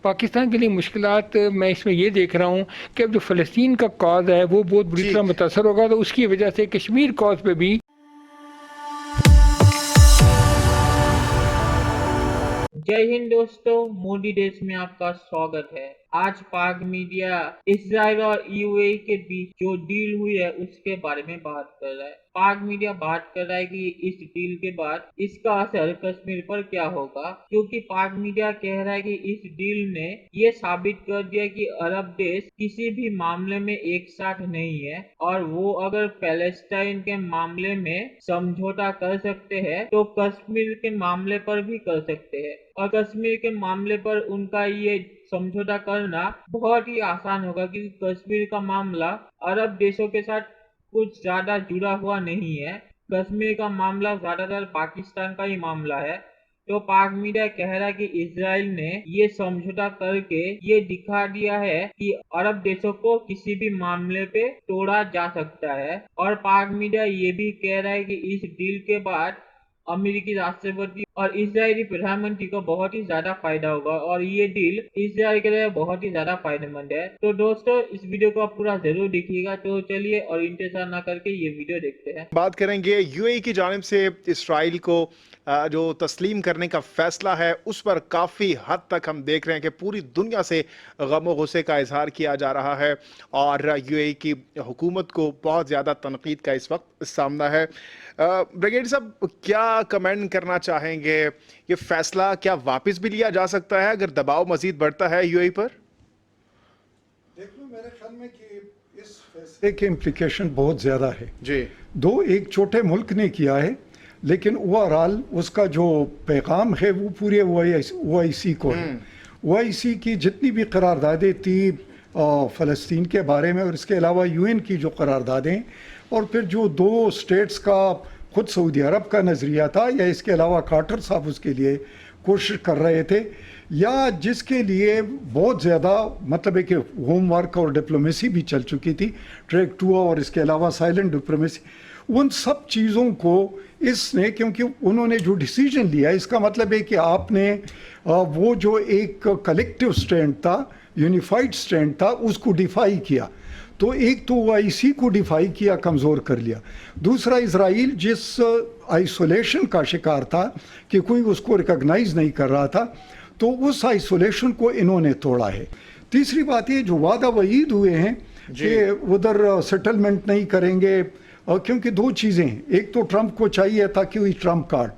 पाकिस्तान के लिए मुश्किलात मैं इसमें ये देख रहा हूँ कि अब जो फ़लस्तीन का कॉज़ है वो बहुत बुरी जी। तरह मुतासर होगा, तो उसकी वजह से कश्मीर कॉज़ पे भी जय हिंद दोस्तों, मोदी देश में आपका स्वागत है। आज पाक मीडिया इजराइल और यूएई के बीच जो डील हुई है उसके बारे में बात कर रहा है। पाक मीडिया बात कर रहा है कि इस डील के बाद इसका असर कश्मीर पर क्या होगा, क्योंकि पाक मीडिया कह रहा है कि इस डील ने ये साबित कर दिया कि अरब देश किसी भी मामले में एक साथ नहीं है और वो अगर पैलेस्टाइन के मामले में समझौता कर सकते हैं तो कश्मीर के मामले पर भी कर सकते हैं। और कश्मीर के मामले पर उनका ये समझौता करना बहुत ही आसान होगा, क्योंकि कश्मीर का मामला अरब देशों के साथ कुछ ज्यादा जुड़ा हुआ नहीं है। कश्मीर का मामला ज्यादातर पाकिस्तान का ही मामला है। तो पाक मीडिया कह रहा है कि इजराइल ने ये समझौता करके ये दिखा दिया है कि अरब देशों को किसी भी मामले पे तोड़ा जा सकता है। और पाक मीडिया ये भी कह रहा है कि इस डील के बाद अमेरिकी राष्ट्रपति और इजरायली प्रधानमंत्री को बहुत ही ज्यादा फायदा होगा और ये डील इजराइल के लिए बहुत ही ज्यादा फायदेमंद है। तो दोस्तों, इस वीडियो को आप पूरा जरूर देखिएगा। तो चलिए और इंतजार ना करके ये वीडियो देखते हैं। बात करेंगे यूएई की जानिब से इसराइल को जो तस्लीम करने का फैसला है उस पर काफ़ी हद तक हम देख रहे हैं कि पूरी दुनिया से गम गुस्से का इजहार किया जा रहा है और यूएई की हुकूमत को बहुत ज़्यादा तनकीद का इस वक्त सामना है। ब्रिगेडियर साहब, क्या कमेंट करना चाहेंगे? ये फैसला क्या वापस भी लिया जा सकता है अगर दबाव मजीद बढ़ता है यूएई पर? देख लो, मेरे ख्याल में कि इस फैसले के इम्प्लीकेशन बहुत ज़्यादा है जी। दो एक छोटे मुल्क ने किया है, लेकिन ओवरऑल उसका जो पैगाम है वो पूरे ओआईसी को है। ओआईसी की जितनी भी करारदादें थी फ़लस्तीन के बारे में और इसके अलावा यूएन की जो करारदादें और फिर जो दो स्टेट्स का खुद सऊदी अरब का नज़रिया था या इसके अलावा कार्टर साहब उसके लिए कोशिश कर रहे थे, या जिसके लिए बहुत ज़्यादा मतलब है कि होमवर्क और डिप्लोमेसी भी चल चुकी थी, ट्रैक 2 और इसके अलावा साइलेंट डिप्लोमेसी, उन सब चीज़ों को इसने, क्योंकि उन्होंने जो डिसीजन लिया इसका मतलब है कि आपने वो जो एक कलेक्टिव स्टैंड था, यूनिफाइड स्टैंड था, उसको डिफाई किया। तो एक तो ओआईसी को डिफाई किया, कमज़ोर कर लिया। दूसरा, इजराइल जिस आइसोलेशन का शिकार था कि कोई उसको रिकॉग्नाइज नहीं कर रहा था, तो उस आइसोलेशन को इन्होंने तोड़ा है। तीसरी बात ये, जो वादा वईद हुए हैं कि उधर सेटलमेंट नहीं करेंगे, क्योंकि दो चीज़ें हैं, एक तो ट्रंप को चाहिए था कि वही ट्रंप कार्ड,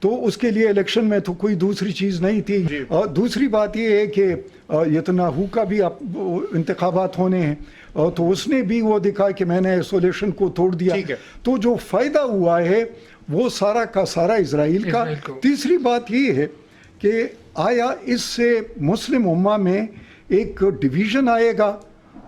तो उसके लिए इलेक्शन में तो कोई दूसरी चीज़ नहीं थी। और दूसरी बात ये है कि नेतन्याहू का भी इंतखाबात होने हैं, तो उसने भी वो दिखा कि मैंने आइसोलेशन को तोड़ दिया। तो जो फ़ायदा हुआ है वो सारा का सारा इजराइल का। तीसरी बात ये है कि आया इससे मुस्लिम उम्मा में एक डिवीज़न आएगा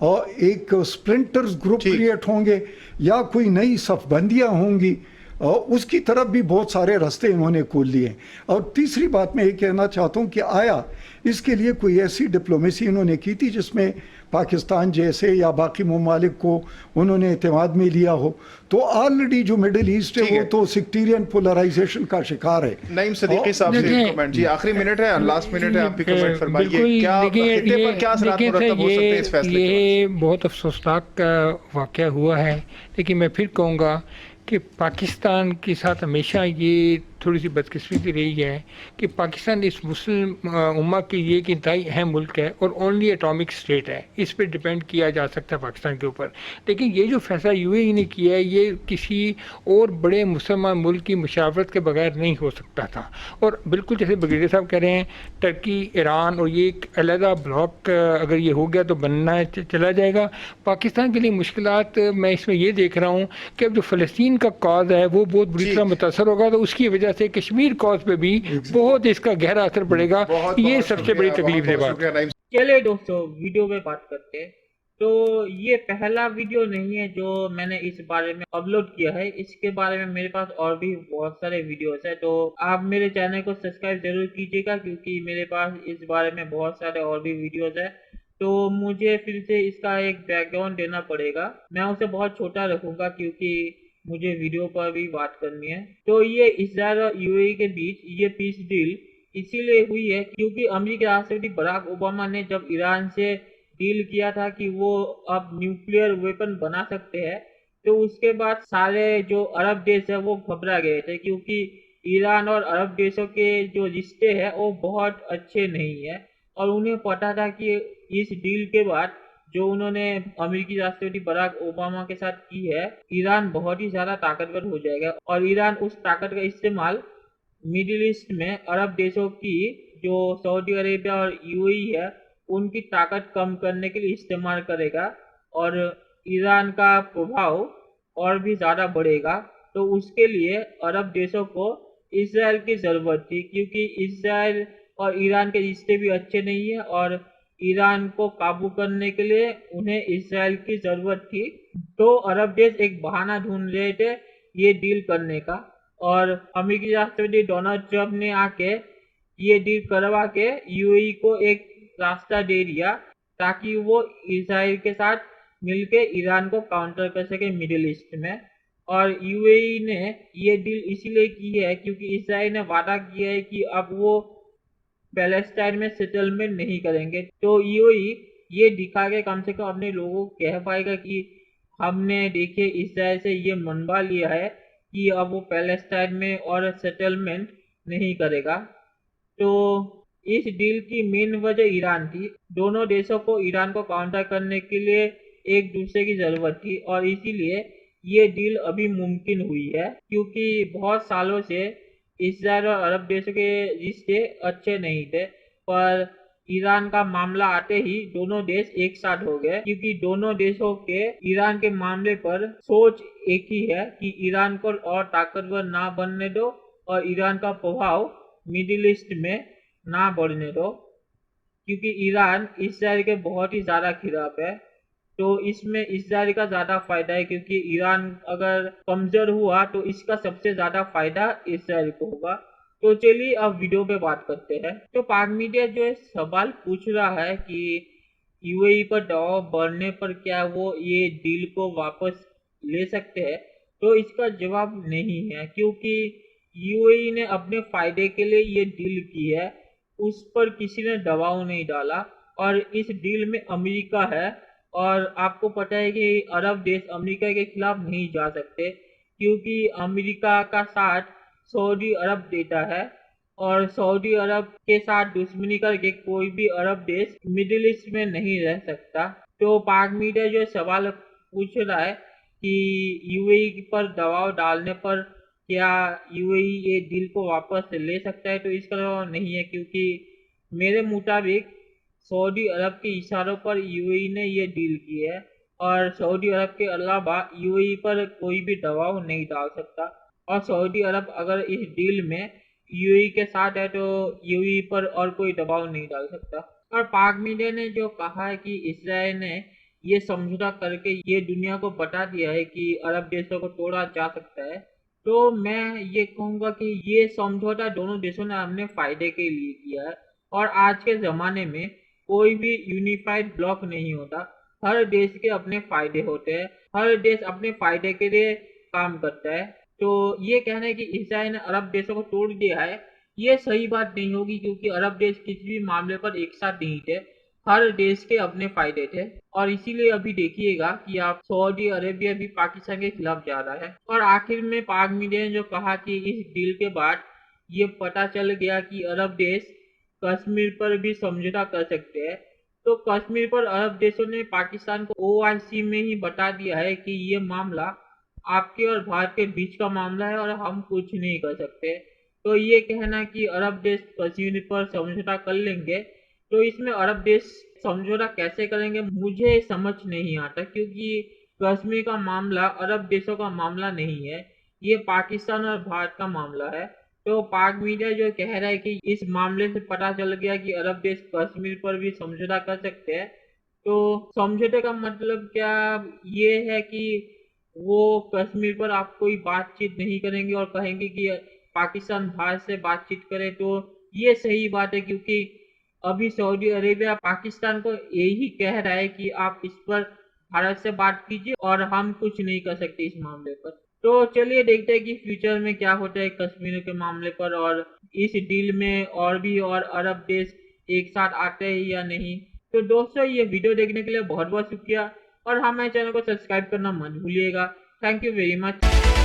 और एक स्प्लिंटर्स ग्रुप क्रिएट होंगे या कोई नई सफबंदियाँ होंगी, और उसकी तरफ भी बहुत सारे रास्ते इन्होंने खोल लिए। और तीसरी बात मैं ये कहना चाहता हूँ कि आया इसके लिए कोई ऐसी डिप्लोमेसी इन्होंने की थी जिसमें पाकिस्तान जैसे या बाकी ममालिक को उन्होंने एतमाद में लिया हो। तो ऑलरेडी जो मिडिल ईस्ट है वो तो सेक्टेरियन पोलराइजेशन का शिकार है। नईम सदीकी साहब से कमेंट जी, आखिरी मिनट है, लास्ट मिनट है, आप भी कमेंट फरमाइए। क्या खित्ते पर क्या असरात मुरतब हो सकते हैं इस फैसले के? ये बहुत अफसोसनाक वाक़या हुआ है, लेकिन मैं फिर कहूँगा कि पाकिस्तान के साथ हमेशा ये थोड़ी सी बदकिस्मती रही है कि पाकिस्तान इस मुस्लिम उम्मा के लिए एक इंतहाई अहम मुल्क है और ओनली एटॉमिक स्टेट है, इस पर डिपेंड किया जा सकता है पाकिस्तान के ऊपर। लेकिन ये जो फैसला यूएई ने किया है ये किसी और बड़े मुसलमान मुल्क की मुशावरत के बगैर नहीं हो सकता था। और बिल्कुल जैसे ब्रिगेडियर साहब कह रहे हैं, टर्की, ईरान और ये एक अलहदा ब्लॉक अगर ये हो गया तो बनना चला जाएगा। पाकिस्तान के लिए मुश्किलात मैं इसमें ये देख रहा हूँ कि अब जो फ़लस्तीन का कॉज़ है वो बहुत बुरी तरह मुतासर होगा, तो उसकी वजह से कश्मीर कॉज पे भी बहुत इसका गहरा असर पड़ेगा। ये सबसे बड़ी तकलीफ है बात। चलिए दोस्तों, वीडियो में बात करते हैं। तो ये पहला वीडियो नहीं है जो मैंने इस बारे में अपलोड किया है, इसके बारे में मेरे पास और भी बहुत सारे वीडियोस है। तो आप मेरे चैनल को सब्सक्राइब जरूर कीजिएगा, क्योंकि मेरे पास इस बारे में बहुत सारे और भी वीडियोस है। तो मुझे फिर से इसका एक बैकग्राउंड देना पड़ेगा, मैं उसे बहुत छोटा रखूंगा क्योंकि मुझे वीडियो पर भी बात करनी है। तो ये इजराइल और यूएई के बीच ये पीस डील इसीलिए हुई है क्योंकि अमेरिकी राष्ट्रपति बराक ओबामा ने जब ईरान से डील किया था कि वो अब न्यूक्लियर वेपन बना सकते हैं, तो उसके बाद सारे जो अरब देश है वो घबरा गए थे क्योंकि ईरान और अरब देशों के जो रिश्ते हैं वो बहुत अच्छे नहीं है और उन्हें पता था कि इस डील के बाद जो उन्होंने अमेरिकी राष्ट्रपति बराक ओबामा के साथ की है, ईरान बहुत ही ज्यादा ताकतवर हो जाएगा और ईरान उस ताकत का इस्तेमाल मिडिल ईस्ट में अरब देशों की जो सऊदी अरेबिया और यूएई है उनकी ताकत कम करने के लिए इस्तेमाल करेगा और ईरान का प्रभाव और भी ज्यादा बढ़ेगा। तो उसके लिए अरब देशों को इसराइल की जरूरत थी क्योंकि इसराइल और ईरान के रिश्ते भी अच्छे नहीं है और ईरान को काबू करने के लिए उन्हें इसराइल की जरूरत थी। तो अरब देश एक बहाना ढूंढ रहे थे ये डील करने का और अमेरिकी राष्ट्रपति डोनाल्ड ट्रंप ने आके ये डील करवा के यूएई को एक रास्ता दे दिया ताकि वो इसराइल के साथ मिलके ईरान को काउंटर कर सके मिडिल ईस्ट में। और यूएई ने ये डील इसीलिए की है क्योंकि इसराइल ने वादा किया है कि अब वो पैलेस्टाइन में सेटलमेंट नहीं करेंगे। तो यूएई ये दिखा के कम से कम अपने लोगों को कह पाएगा कि हमने देखिए इसराइल से ये मनवा लिया है कि अब वो पैलेस्टाइन में और सेटलमेंट नहीं करेगा। तो इस डील की मेन वजह ईरान थी। दोनों देशों को ईरान को काउंटर करने के लिए एक दूसरे की जरूरत थी और इसीलिए ये डील अभी मुमकिन हुई है क्योंकि बहुत सालों से इसराइल और अरब देशों के रिश्ते अच्छे नहीं थे, पर ईरान का मामला आते ही दोनों देश एक साथ हो गए क्योंकि दोनों देशों के ईरान के मामले पर सोच एक ही है कि ईरान को और ताकतवर ना बनने दो और ईरान का प्रभाव मिडिल ईस्ट में ना बढ़ने दो क्योंकि ईरान इसराइल के बहुत ही ज्यादा खिलाफ है। तो इसमें इसराइल का ज्यादा फायदा है क्योंकि ईरान अगर कमजोर हुआ तो इसका सबसे ज्यादा फायदा इसराइल को होगा। तो चलिए अब वीडियो पे बात करते हैं। तो पाक मीडिया जो है सवाल पूछ रहा है कि यूएई पर दबाव बढ़ने पर क्या वो ये डील को वापस ले सकते हैं, तो इसका जवाब नहीं है क्योंकि यूएई ने अपने फायदे के लिए ये डील की है, उस पर किसी ने दबाव नहीं डाला और इस डील में अमेरिका है और आपको पता है कि अरब देश अमेरिका के खिलाफ नहीं जा सकते क्योंकि अमेरिका का साथ सऊदी अरब देता है और सऊदी अरब के साथ दुश्मनी करके कोई भी अरब देश मिडिल ईस्ट में नहीं रह सकता। तो पाक मीडिया जो सवाल पूछ रहा है कि यूएई पर दबाव डालने पर क्या यूएई ये डील को वापस ले सकता है, तो इसका जवाब नहीं है क्योंकि मेरे मुताबिक सऊदी अरब के इशारों पर यूएई ने ये डील की है और सऊदी अरब के अलावा यूएई पर कोई भी दबाव नहीं डाल सकता और सऊदी अरब अगर इस डील में यूएई के साथ है तो यूएई पर और कोई दबाव नहीं डाल सकता। और पाक मीडिया ने जो कहा है कि इसराइल ने ये समझौता करके ये दुनिया को बता दिया है कि अरब देशों को तोड़ा जा सकता है, तो मैं ये कहूँगा कि ये समझौता दोनों देशों ने अपने फायदे के लिए किया है और आज के ज़माने में कोई भी यूनिफाइड ब्लॉक नहीं होता, हर देश के अपने फायदे होते हैं, हर देश अपने फायदे के लिए काम करता है। तो ये कहना है कि इसराइल ने अरब देशों को तोड़ दिया है, ये सही बात नहीं होगी क्योंकि अरब देश किसी भी मामले पर एक साथ नहीं थे, हर देश के अपने फायदे थे और इसीलिए अभी देखिएगा कि आप सऊदी अरेबिया भी पाकिस्तान के खिलाफ जा रहा है। और आखिर में पाक मीडिया ने जो कहा कि इस डील के बाद ये पता चल गया कि अरब देश कश्मीर पर भी समझौता कर सकते हैं, तो कश्मीर पर अरब देशों ने पाकिस्तान को ओआईसी में ही बता दिया है कि ये मामला आपके और भारत के बीच का मामला है और हम कुछ नहीं कर सकते। तो ये कहना कि अरब देश कश्मीर पर समझौता कर लेंगे, तो इसमें अरब देश समझौता कैसे करेंगे मुझे समझ नहीं आता क्योंकि कश्मीर का मामला अरब देशों का मामला नहीं है, ये पाकिस्तान और भारत का मामला है। तो पाक मीडिया जो कह रहा है कि इस मामले से पता चल गया कि अरब देश कश्मीर पर भी समझौता कर सकते हैं, तो समझौते का मतलब क्या ये है कि वो कश्मीर पर आप कोई बातचीत नहीं करेंगे और कहेंगे कि पाकिस्तान भारत से बातचीत करे, तो ये सही बात है क्योंकि अभी सऊदी अरेबिया पाकिस्तान को यही कह रहा है कि आप इस पर भारत से बात कीजिए और हम कुछ नहीं कर सकते इस मामले पर। तो चलिए देखते हैं कि फ्यूचर में क्या होता है कश्मीर के मामले पर और इस डील में और अरब देश एक साथ आते हैं या नहीं। तो दोस्तों ये वीडियो देखने के लिए बहुत बहुत शुक्रिया और हमारे चैनल को सब्सक्राइब करना मत भूलिएगा। Thank you very much.